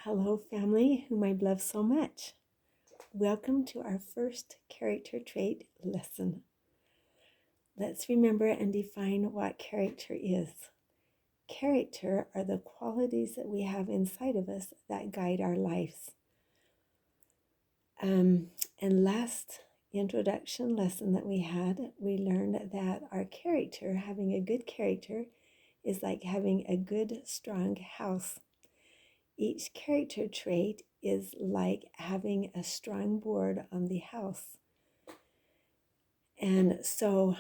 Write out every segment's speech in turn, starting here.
Hello, family whom I love so much. Welcome to our first character trait lesson. Let's remember and define what character is. Character are the qualities that we have inside of us that guide our lives. And last introduction lesson that we had, we learned that our character, having a good character, is like having a good, strong house. Each character trait is like having a strong board on the house. And so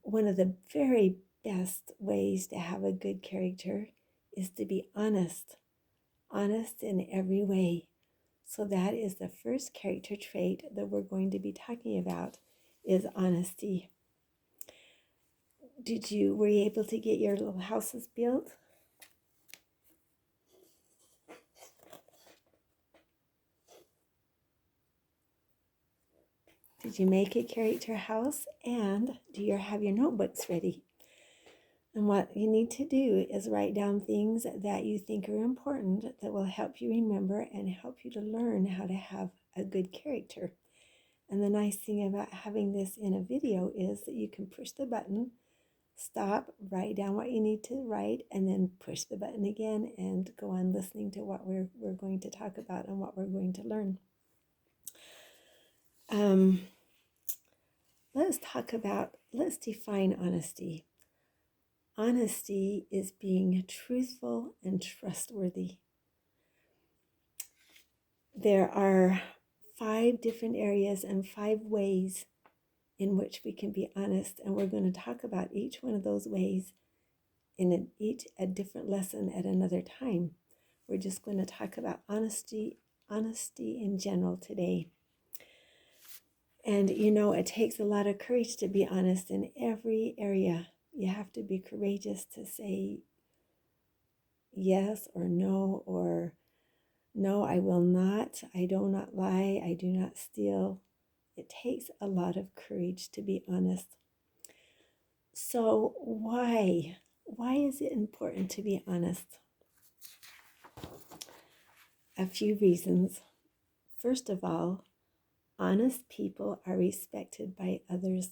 one of the very best ways to have a good character is to be honest in every way. So that is the first character trait that we're going to be talking about, is honesty. Were you able to get your little houses built? Did you make a character house? And do you have your notebooks ready? And what you need to do is write down things that you think are important that will help you remember and help you to learn how to have a good character. And the nice thing about having this in a video is that you can push the button, stop, write down what you need to write, and then push the button again and go on listening to what we're going to talk about and what we're going to learn. Let's define honesty. Honesty is being truthful and trustworthy. There are 5 different areas and 5 ways in which we can be honest, and we're going to talk about each one of those ways in a different lesson at another time. We're just going to talk about honesty in general today. And it takes a lot of courage to be honest in every area. You have to be courageous to say yes or no, or no, I will not, I do not lie, I do not steal. It takes a lot of courage to be honest. So why is it important to be honest? A few reasons. First of all, honest people are respected by others.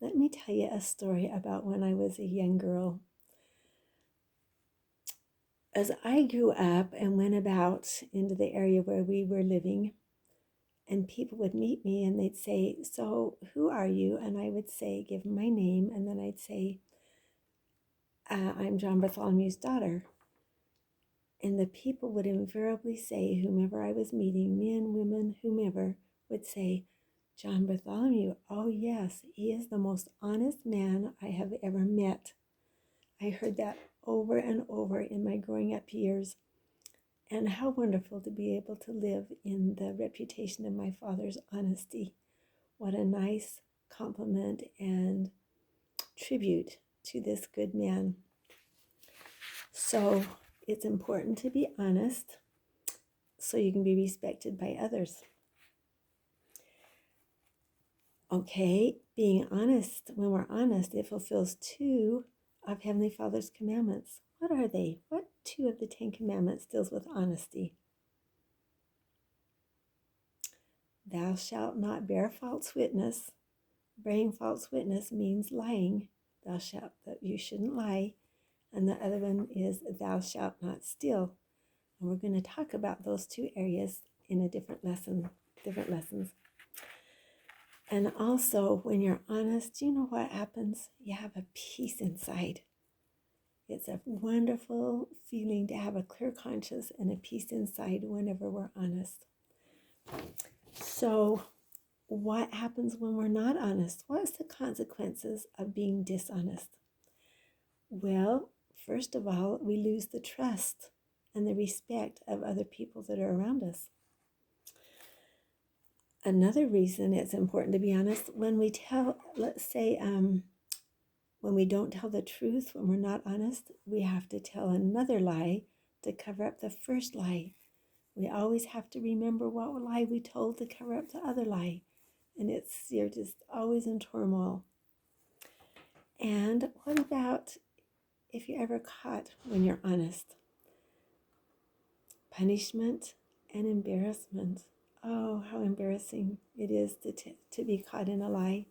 Let me tell you a story about when I was a young girl. As I grew up and went about into the area where we were living, and people would meet me and they'd say, "So who are you?" And I would say, give my name, and then I'd say, "I'm John Bartholomew's daughter." And the people would invariably say, whomever I was meeting, men, women, whomever, would say, "John Bartholomew, oh yes, he is the most honest man I have ever met." I heard that over and over in my growing up years. And how wonderful to be able to live in the reputation of my father's honesty. What a nice compliment and tribute to this good man. So it's important to be honest so you can be respected by others. Okay, being honest, when we're honest, it fulfills 2 of Heavenly Father's commandments. What are they? What 2 of the 10 commandments deals with honesty? Thou shalt not bear false witness. Bearing false witness means lying. You shouldn't lie. And the other one is thou shalt not steal. And we're going to talk about those 2 areas in a different lessons. And also, when you're honest, you know what happens? You have a peace inside. It's a wonderful feeling to have a clear conscience and a peace inside whenever we're honest. So, what happens when we're not honest? What's the consequences of being dishonest? Well, first of all, we lose the trust and the respect of other people that are around us. Another reason it's important to be honest, when we when we don't tell the truth, when we're not honest, we have to tell another lie to cover up the first lie. We always have to remember what lie we told to cover up the other lie. And you're just always in turmoil. And what about if you're ever caught when you're honest? punishment and embarrassment. Oh, how embarrassing it is to be caught in a lie.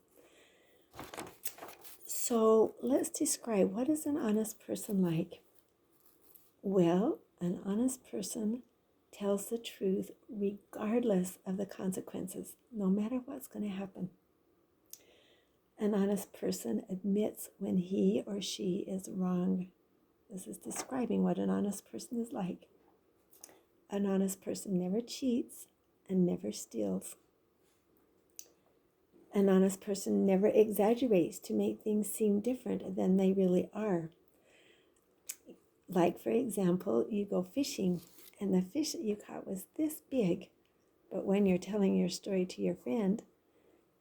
So let's describe, what is an honest person like? Well, an honest person tells the truth regardless of the consequences, no matter what's going to happen. An honest person admits when he or she is wrong. This is describing what an honest person is like. An honest person never cheats and never steals. An honest person never exaggerates to make things seem different than they really are. Like, for example, you go fishing and the fish that you caught was this big, but when you're telling your story to your friend,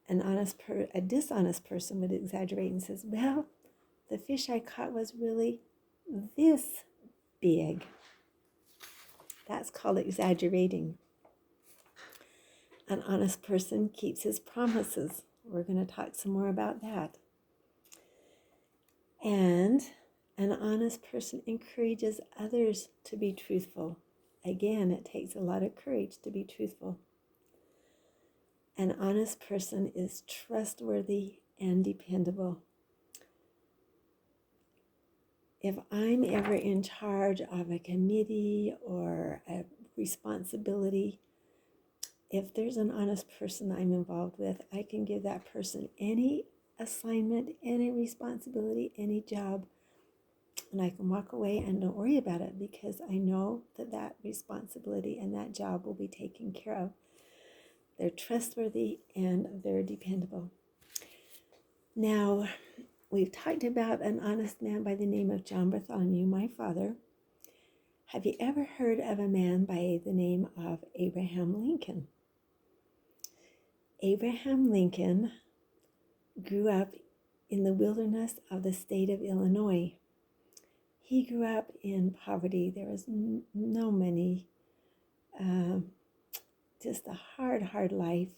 a dishonest person would exaggerate and says, well, the fish I caught was really this big. That's called exaggerating. An honest person keeps his promises. We're going to talk some more about that. And an honest person encourages others to be truthful. Again, it takes a lot of courage to be truthful. An honest person is trustworthy and dependable. If I'm ever in charge of a committee or a responsibility, if there's an honest person I'm involved with, I can give that person any assignment, any responsibility, any job, and I can walk away and don't worry about it because I know that that responsibility and that job will be taken care of. They're trustworthy and they're dependable. Now, we've talked about an honest man by the name of John Bartholomew, my father. Have you ever heard of a man by the name of Abraham Lincoln? Abraham Lincoln grew up in the wilderness of the state of Illinois. He grew up in poverty. There was no money, just a hard life.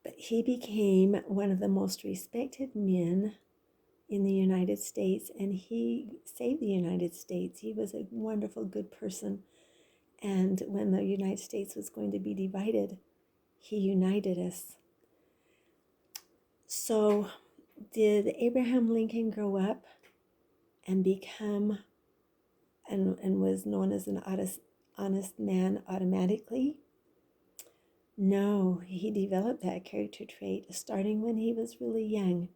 But he became one of the most respected men in the United States, and he saved the United States. He was a wonderful, good person. And when the United States was going to be divided, he united us. So did Abraham Lincoln grow up and become and was known as an honest man automatically? No, he developed that character trait starting when he was really young.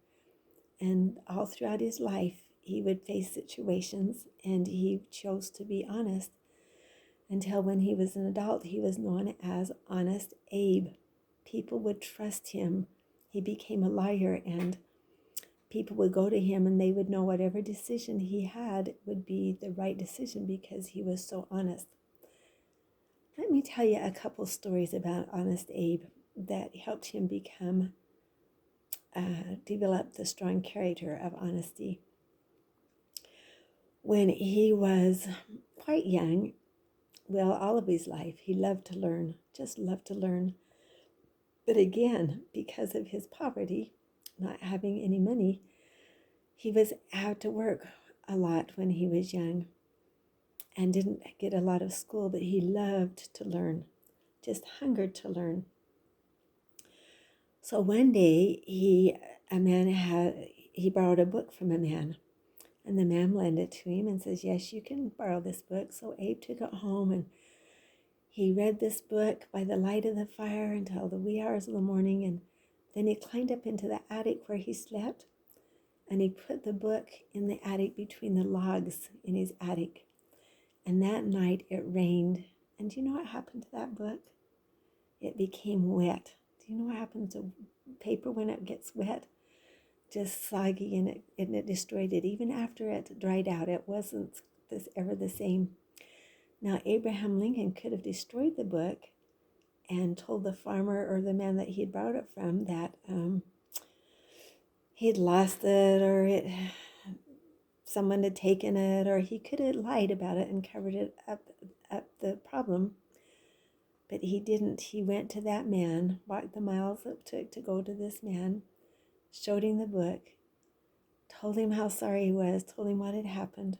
And all throughout his life, he would face situations and he chose to be honest until when he was an adult, he was known as Honest Abe. People would trust him. He became a lawyer and people would go to him and they would know whatever decision he had would be the right decision because he was so honest. Let me tell you a couple stories about Honest Abe that helped him develop the strong character of honesty. When he was quite young, well, all of his life, he loved to learn, just loved to learn. But again, because of his poverty, not having any money, he was out to work a lot when he was young and didn't get a lot of school, but he loved to learn, just hungered to learn. So one day he borrowed a book from a man, and the man lent it to him and says, yes, you can borrow this book. So Abe took it home and he read this book by the light of the fire until the wee hours of the morning, and then he climbed up into the attic where he slept, and he put the book in the attic between the logs in his attic. And that night it rained. And do you know what happened to that book? It became wet. Do you know what happens to paper when it gets wet? Just soggy, and it destroyed it. Even after it dried out, it wasn't ever the same. Now, Abraham Lincoln could have destroyed the book and told the farmer or the man that he had borrowed it from that he'd lost it or someone had taken it, or he could have lied about it and covered it up the problem. But he didn't. He went to that man, walked the miles it took to go to this man, showed him the book, told him how sorry he was, told him what had happened.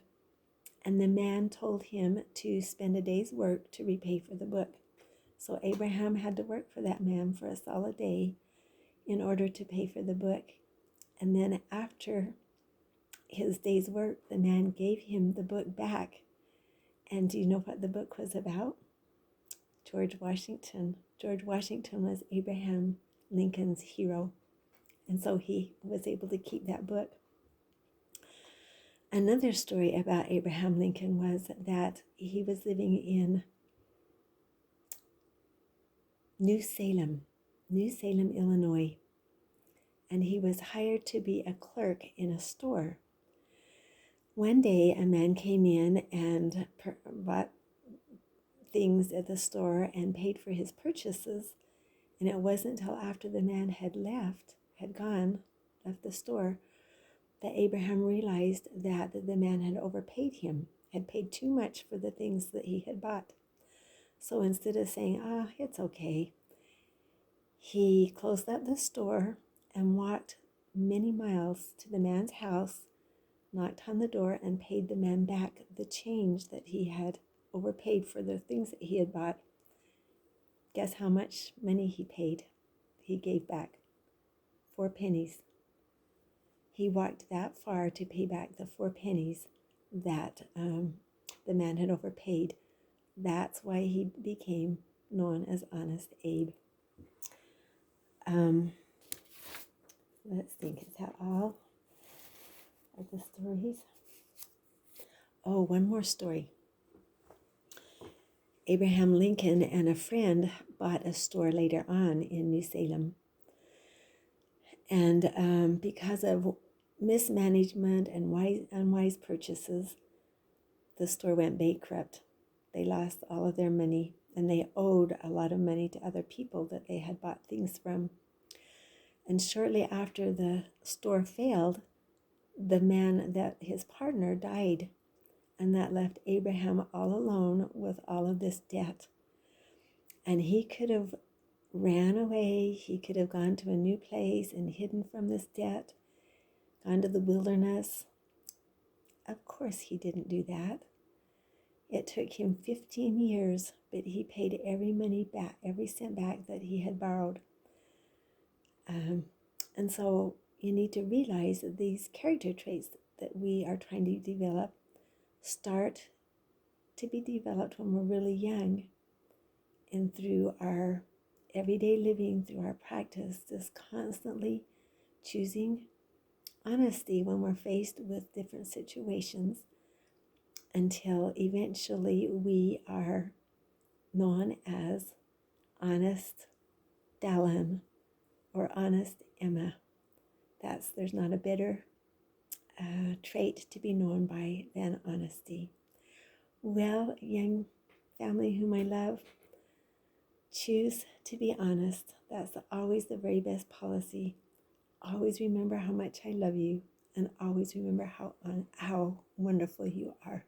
And the man told him to spend a day's work to repay for the book. So Abraham had to work for that man for a solid day in order to pay for the book. And then after his day's work, the man gave him the book back. And do you know what the book was about? George Washington. George Washington was Abraham Lincoln's hero. And so he was able to keep that book. Another story about Abraham Lincoln was that he was living in New Salem, Illinois. And he was hired to be a clerk in a store. One day, a man came in and bought things at the store and paid for his purchases. And it wasn't until after the man had left the store, that Abraham realized that the man had overpaid him, had paid too much for the things that he had bought. So instead of saying, it's okay, he closed up the store and walked many miles to the man's house, knocked on the door, and paid the man back the change that he had overpaid for the things that he had bought. Guess how much money he paid? He gave back 4 pennies. He walked that far to pay back the 4 pennies that the man had overpaid. That's why he became known as Honest Abe. Let's think, is that all of the stories? Oh, one more story. Abraham Lincoln and a friend bought a store later on in New Salem. And because of mismanagement and unwise purchases, the store went bankrupt. They lost all of their money, and they owed a lot of money to other people that they had bought things from. And shortly after the store failed, the man that his partner died, and that left Abraham all alone with all of this debt. And he could have ran away. He could have gone to a new place and hidden from this debt, gone to the wilderness. Of course he didn't do that. It took him 15 years, but he paid every cent back that he had borrowed. And so you need to realize that these character traits that we are trying to develop start to be developed when we're really young, and through our everyday living, through our practice, just constantly choosing honesty when we're faced with different situations, until eventually we are known as Honest Dallin or Honest Emma. There's not a better trait to be known by than honesty. Well, young family whom I love, choose to be honest. That's always the very best policy. Always remember how much I love you, and always remember how wonderful you are.